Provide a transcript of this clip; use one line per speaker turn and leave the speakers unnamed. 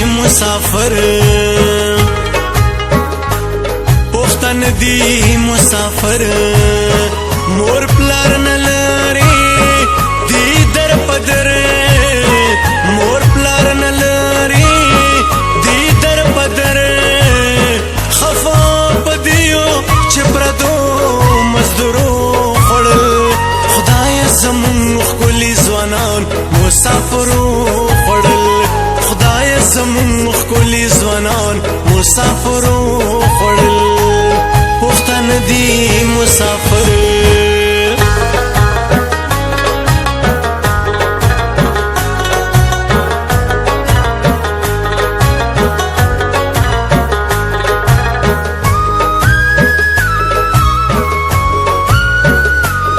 مسافر پښتن دی مسافر مور پلار نه لري دی در پدر مور پلار نه لري دی در پدر خفا پدیو چې پردو مزدورو خړل خدای زمون خولي ځوانان مسافرو خړل خدای زمون خولي ځوانان مسافرو خړل